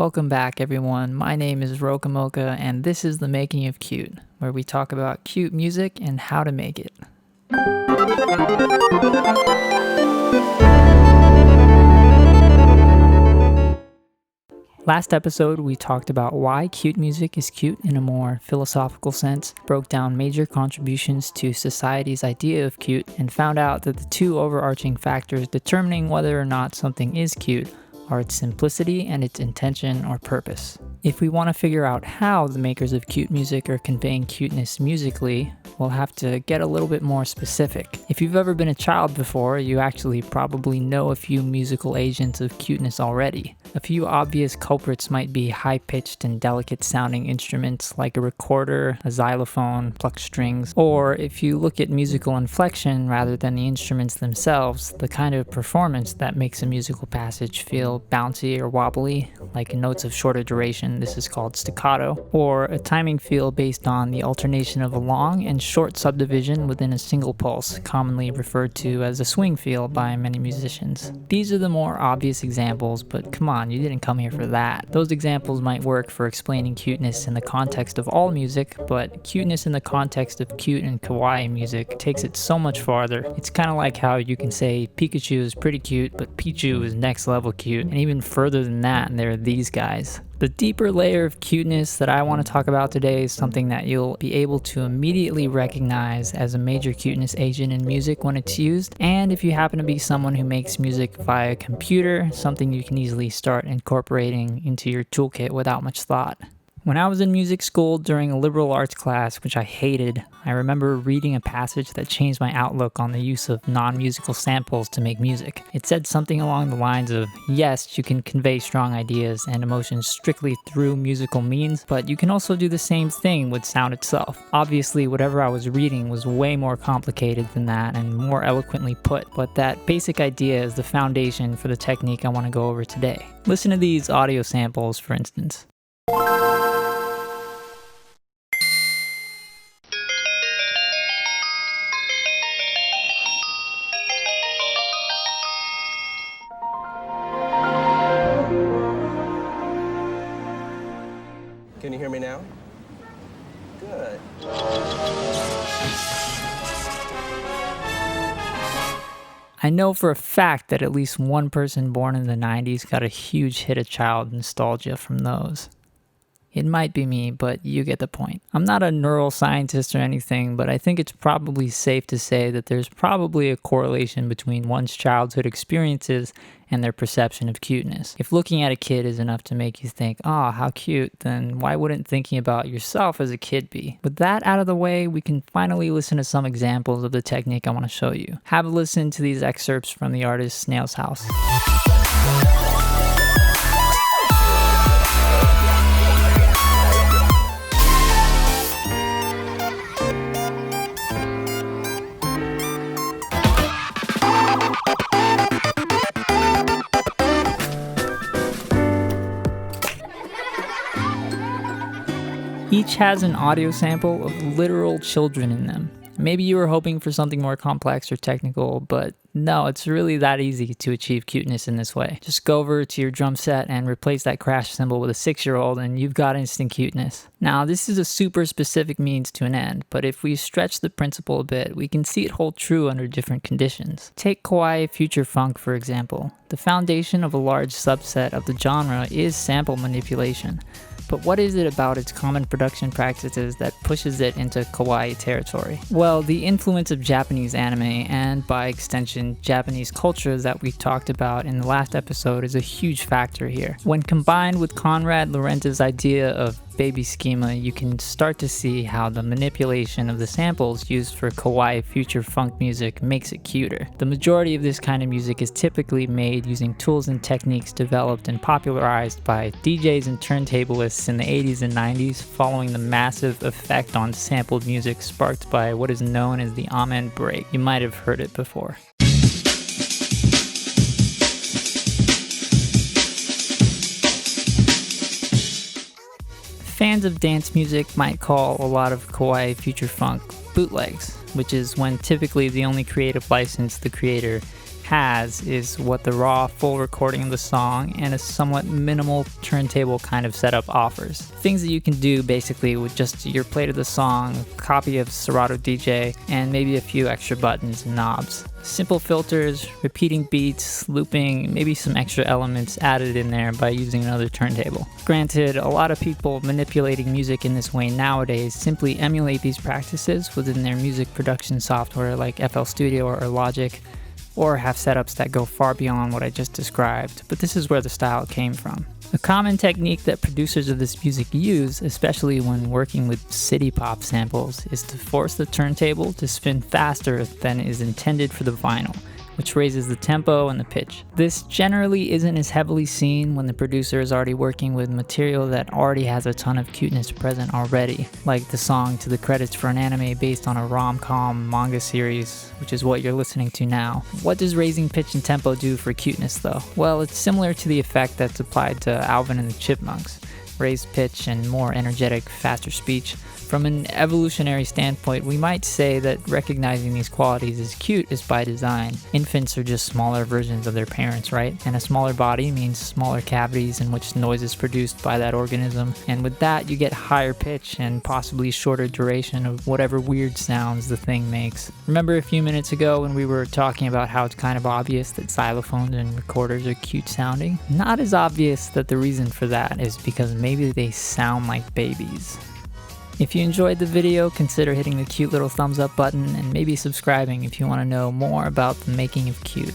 Welcome back, everyone. My name is Rokamoka, and this is The Making of Cute, where we talk about cute music and how to make it. Last episode, we talked about why cute music is cute in a more philosophical sense, broke down major contributions to society's idea of cute, and found out that the two overarching factors determining whether or not something is cute are its simplicity and its intention or purpose. If we want to figure out how the makers of cute music are conveying cuteness musically, we'll have to get a little bit more specific. If you've ever been a child before, you actually probably know a few musical agents of cuteness already. A few obvious culprits might be high-pitched and delicate-sounding instruments like a recorder, a xylophone, plucked strings, or if you look at musical inflection rather than the instruments themselves, the kind of performance that makes a musical passage feel bouncy or wobbly, like notes of shorter duration, this is called staccato, or a timing feel based on the alternation of a long and short subdivision within a single pulse, commonly referred to as a swing feel by many musicians. These are the more obvious examples, but come on, you didn't come here for that. Those examples might work for explaining cuteness in the context of all music, but cuteness in the context of cute and kawaii music takes it so much farther. It's kind of like how you can say Pikachu is pretty cute, but Pichu is next level cute, and even further than that, and there are these guys. The deeper layer of cuteness that I want to talk about today is something that you'll be able to immediately recognize as a major cuteness agent in music when it's used, and if you happen to be someone who makes music via computer, something you can easily start incorporating into your toolkit without much thought. When I was in music school during a liberal arts class, which I hated, I remember reading a passage that changed my outlook on the use of non-musical samples to make music. It said something along the lines of, yes, you can convey strong ideas and emotions strictly through musical means, but you can also do the same thing with sound itself. Obviously, whatever I was reading was way more complicated than that and more eloquently put, but that basic idea is the foundation for the technique I want to go over today. Listen to these audio samples, for instance. Can you hear me now? Good. I know for a fact that at least one person born in the 90s got a huge hit of child nostalgia from those. It might be me, but you get the point. I'm not a neuroscientist or anything, but I think it's probably safe to say that there's probably a correlation between one's childhood experiences and their perception of cuteness. If looking at a kid is enough to make you think, oh, how cute, then why wouldn't thinking about yourself as a kid be? With that out of the way, we can finally listen to some examples of the technique I want to show you. Have a listen to these excerpts from the artist Snail's house. Each has an audio sample of literal children in them. Maybe you were hoping for something more complex or technical, but no, it's really that easy to achieve cuteness in this way. Just go over to your drum set and replace that crash cymbal with a 6-year-old and you've got instant cuteness. Now, this is a super specific means to an end, but if we stretch the principle a bit, we can see it hold true under different conditions. Take Kawaii future funk, for example. The foundation of a large subset of the genre is sample manipulation. But what is it about its common production practices that pushes it into kawaii territory? Well, the influence of Japanese anime and, by extension, Japanese culture that we talked about in the last episode is a huge factor here. When combined with Conrad Lorenz's idea of baby schema, you can start to see how the manipulation of the samples used for kawaii future funk music makes it cuter. The majority of this kind of music is typically made using tools and techniques developed and popularized by DJs and turntablists in the 80s and 90s, following the massive effect on sampled music sparked by what is known as the amen break. You might have heard it before. Fans of dance music might call a lot of kawaii future funk bootlegs, which is when typically the only creative license the creator has is what the raw, full recording of the song and a somewhat minimal turntable kind of setup offers. Things that you can do basically with just your plate of the song, a copy of Serato DJ, and maybe a few extra buttons and knobs. Simple filters, repeating beats, looping, maybe some extra elements added in there by using another turntable. Granted, a lot of people manipulating music in this way nowadays simply emulate these practices within their music production software like FL Studio or Logic, or have setups that go far beyond what I just described, but this is where the style came from. A common technique that producers of this music use, especially when working with city pop samples, is to force the turntable to spin faster than is intended for the vinyl, which raises the tempo and the pitch. This generally isn't as heavily seen when the producer is already working with material that already has a ton of cuteness present already, like the song to the credits for an anime based on a rom-com manga series, which is what you're listening to now. What does raising pitch and tempo do for cuteness though? Well, it's similar to the effect that's applied to Alvin and the Chipmunks. Raised pitch and more energetic, faster speech. From an evolutionary standpoint, we might say that recognizing these qualities as cute is by design. Infants are just smaller versions of their parents, right? And a smaller body means smaller cavities in which noise is produced by that organism. And with that, you get higher pitch and possibly shorter duration of whatever weird sounds the thing makes. Remember a few minutes ago when we were talking about how it's kind of obvious that xylophones and recorders are cute sounding? Not as obvious that the reason for that is because maybe they sound like babies. If you enjoyed the video, consider hitting the cute little thumbs up button and maybe subscribing if you want to know more about the making of Cyoot.